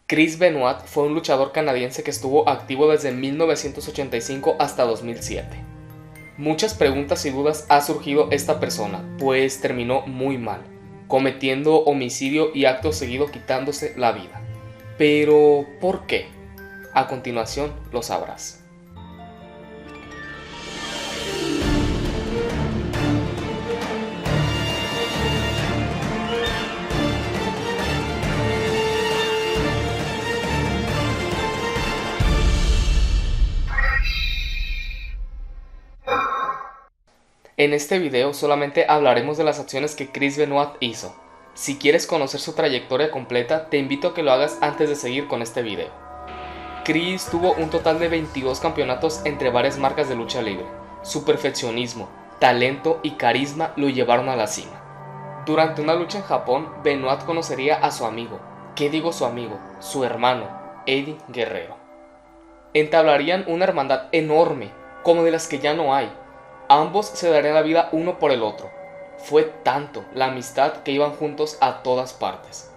Chris Benoit fue un luchador canadiense que estuvo activo desde 1985 hasta 2007. Muchas preguntas y dudas ha surgido esta persona, pues terminó muy mal, cometiendo homicidio y acto seguido quitándose la vida. Pero, ¿por qué? A continuación lo sabrás. En este video solamente hablaremos de las acciones que Chris Benoit hizo. Si quieres conocer su trayectoria completa, te invito a que lo hagas antes de seguir con este video. Chris tuvo un total de 22 campeonatos entre varias marcas de lucha libre. Su perfeccionismo, talento y carisma lo llevaron a la cima. Durante una lucha en Japón, Benoit conocería a su amigo, ¿qué digo su amigo? Su hermano, Eddie Guerrero. Entablarían una hermandad enorme, como de las que ya no hay. Ambos se darían la vida uno por el otro. Fue tanto la amistad que iban juntos a todas partes.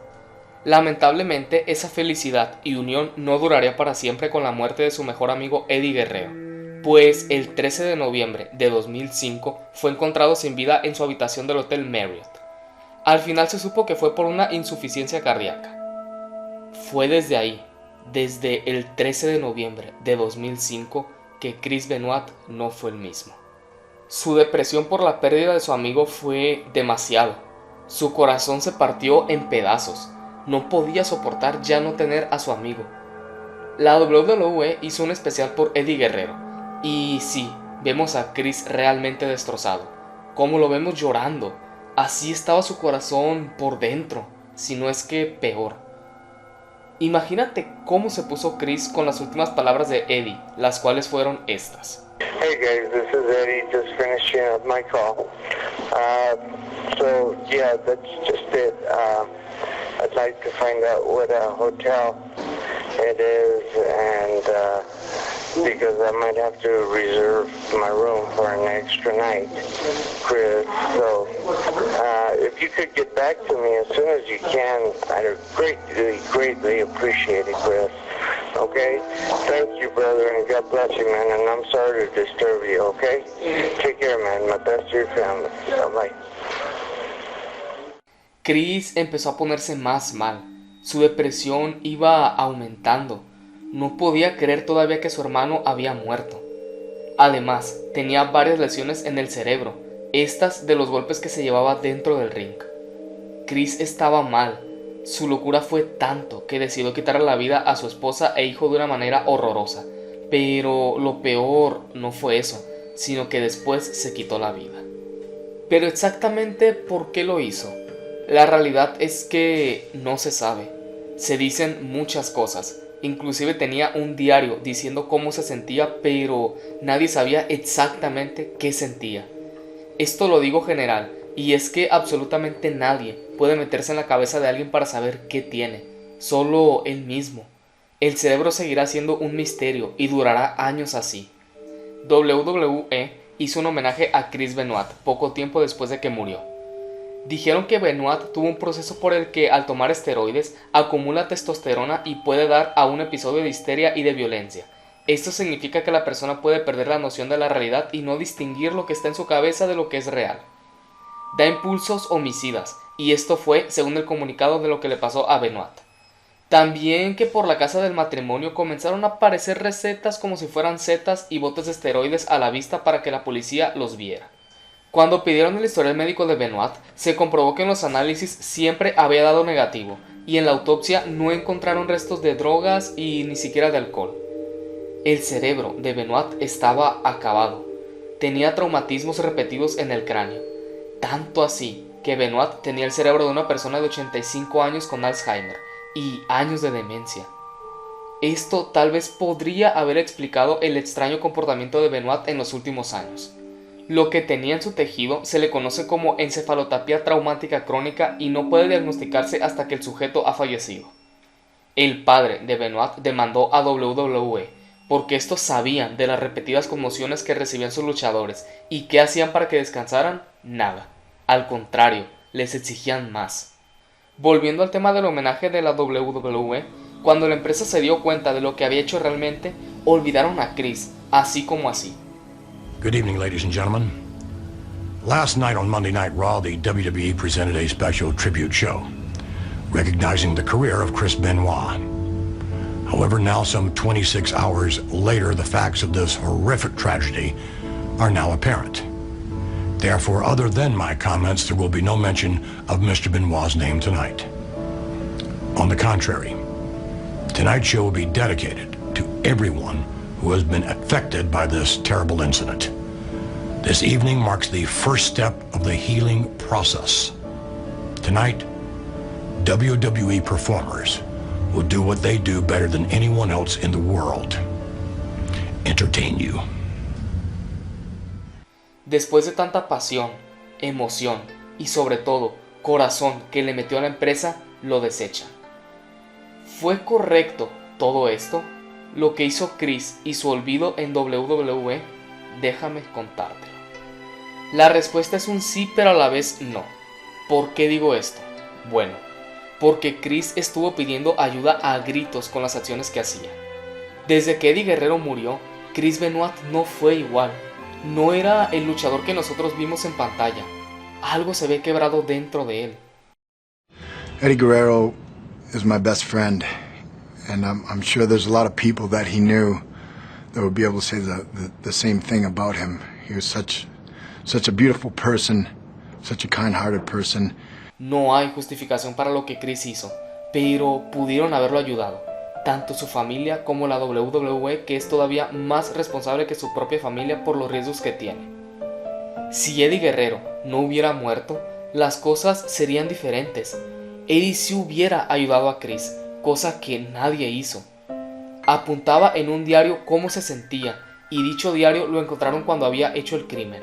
Lamentablemente, esa felicidad y unión no duraría para siempre con la muerte de su mejor amigo Eddie Guerrero, pues el 13 de noviembre de 2005 fue encontrado sin vida en su habitación del Hotel Marriott. Al final se supo que fue por una insuficiencia cardíaca. Fue desde ahí, desde el 13 de noviembre de 2005, que Chris Benoit no fue el mismo. Su depresión por la pérdida de su amigo fue demasiado. Su corazón se partió en pedazos. No podía soportar ya no tener a su amigo. La WWE hizo un especial por Eddie Guerrero. Y sí, vemos a Chris realmente destrozado. Como lo vemos llorando. Así estaba su corazón por dentro, si no es que peor. Imagínate cómo se puso Chris con las últimas palabras de Eddie, las cuales fueron estas. Hey guys, this is Eddie, just finishing up my call. So yeah, that's just it. I'd like to find out what hotel it is, and because I might have to reserve my room for an extra night, Chris. So if you could get back to me as soon as you can, I'd greatly appreciate it, Chris. Okay? Thank you, brother, and God bless you, man, and I'm sorry to disturb you, okay? Take care, man. My best to your family. Bye-bye. Chris empezó a ponerse más mal. Su depresión iba aumentando. No podía creer todavía que su hermano había muerto. Además, tenía varias lesiones en el cerebro, estas de los golpes que se llevaba dentro del ring. Chris estaba mal. Su locura fue tanto que decidió quitarle la vida a su esposa e hijo de una manera horrorosa. Pero lo peor no fue eso, sino que después se quitó la vida. Pero exactamente por qué lo hizo. La realidad es que no se sabe. Se dicen muchas cosas. Inclusive tenía un diario diciendo cómo se sentía, pero nadie sabía exactamente qué sentía. Esto lo digo general, y es que absolutamente nadie puede meterse en la cabeza de alguien para saber qué tiene. Solo él mismo. El cerebro seguirá siendo un misterio y durará años así. WWE hizo un homenaje a Chris Benoit poco tiempo después de que murió. Dijeron que Benoit tuvo un proceso por el que al tomar esteroides acumula testosterona y puede dar a un episodio de histeria y de violencia. Esto significa que la persona puede perder la noción de la realidad y no distinguir lo que está en su cabeza de lo que es real. Da impulsos homicidas, y esto fue según el comunicado de lo que le pasó a Benoit. También que por la casa del matrimonio comenzaron a aparecer recetas como si fueran setas y botes de esteroides a la vista para que la policía los viera. Cuando pidieron el historial médico de Benoit, se comprobó que en los análisis siempre había dado negativo, y en la autopsia no encontraron restos de drogas y ni siquiera de alcohol. El cerebro de Benoit estaba acabado. Tenía traumatismos repetidos en el cráneo. Tanto así que Benoit tenía el cerebro de una persona de 85 años con Alzheimer y años de demencia. Esto tal vez podría haber explicado el extraño comportamiento de Benoit en los últimos años. Lo que tenía en su tejido se le conoce como encefalopatía traumática crónica y no puede diagnosticarse hasta que el sujeto ha fallecido. El padre de Benoit demandó a WWE porque estos sabían de las repetidas conmociones que recibían sus luchadores y qué hacían para que descansaran, nada. Al contrario, les exigían más. Volviendo al tema del homenaje de la WWE, Cuando la empresa se dio cuenta de lo que había hecho realmente, olvidaron a Chris, así como así. Good evening, ladies and gentlemen. Last night on Monday Night Raw, the WWE presented a special tribute show, recognizing the career of Chris Benoit. However, now some 26 hours later, the facts of this horrific tragedy are now apparent. Therefore, other than my comments, there will be no mention of Mr. Benoit's name tonight. On the contrary, tonight's show will be dedicated to everyone who has been affected by this terrible incident. This evening marks the first step of the healing process. Tonight, WWE performers will do what they do better than anyone else in the world: entertain you. Después de tanta pasión, emoción y sobre todo corazón que le metió a la empresa, lo desechan. ¿Fue correcto todo esto? Lo que hizo Chris y su olvido en WWE, déjame contártelo. La respuesta es un sí, pero a la vez no. ¿Por qué digo esto? Bueno, porque Chris estuvo pidiendo ayuda a gritos con las acciones que hacía. Desde que Eddie Guerrero murió, Chris Benoit no fue igual. No era el luchador que nosotros vimos en pantalla. Algo se ve quebrado dentro de él. Eddie Guerrero is my best friend, and I'm sure there's a lot of people that he knew that would be able to say the same thing about him. He was such a beautiful person, such a kind-hearted person. No hay justificación para lo que Chris hizo, pero pudieron haberlo ayudado, tanto su familia como la WWE, que es todavía más responsable que su propia familia por los riesgos que tiene. Si Eddie Guerrero no hubiera muerto, las cosas serían diferentes. Eddie sí hubiera ayudado a Chris, cosa que nadie hizo. Apuntaba en un diario cómo se sentía, y dicho diario lo encontraron cuando había hecho el crimen.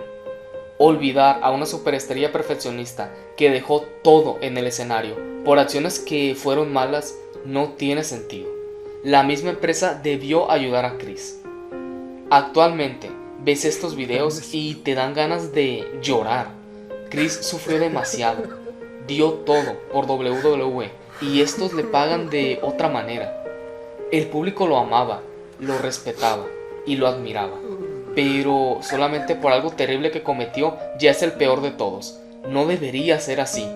Olvidar a una superestrella perfeccionista que dejó todo en el escenario por acciones que fueron malas no tiene sentido. La misma empresa debió ayudar a Chris. Actualmente ves estos videos y te dan ganas de llorar. Chris sufrió demasiado, dio todo por WWE y estos le pagan de otra manera. El público lo amaba, lo respetaba y lo admiraba, pero solamente por algo terrible que cometió ya es el peor de todos. No debería ser así.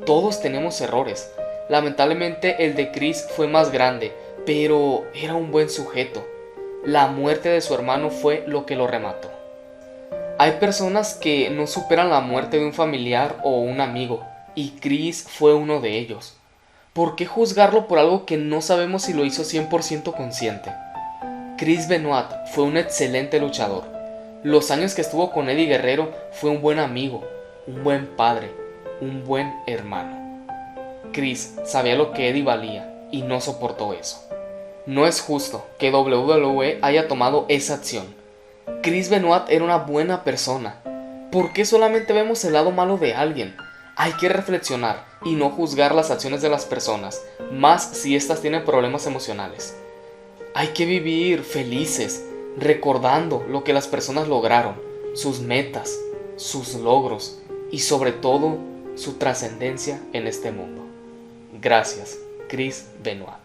Todos tenemos errores. Lamentablemente el de Chris fue más grande, pero era un buen sujeto. La muerte de su hermano fue lo que lo remató. Hay personas que no superan la muerte de un familiar o un amigo, y Chris fue uno de ellos. ¿Por qué juzgarlo por algo que no sabemos si lo hizo 100% consciente? Chris Benoit fue un excelente luchador. Los años que estuvo con Eddie Guerrero fue un buen amigo, un buen padre, un buen hermano. Chris sabía lo que Eddie valía y no soportó eso. No es justo que WWE haya tomado esa acción. Chris Benoit era una buena persona. ¿Por qué solamente vemos el lado malo de alguien? Hay que reflexionar y no juzgar las acciones de las personas, más si éstas tienen problemas emocionales. Hay que vivir felices, recordando lo que las personas lograron, sus metas, sus logros y sobre todo su trascendencia en este mundo. Gracias, Chris Benoit.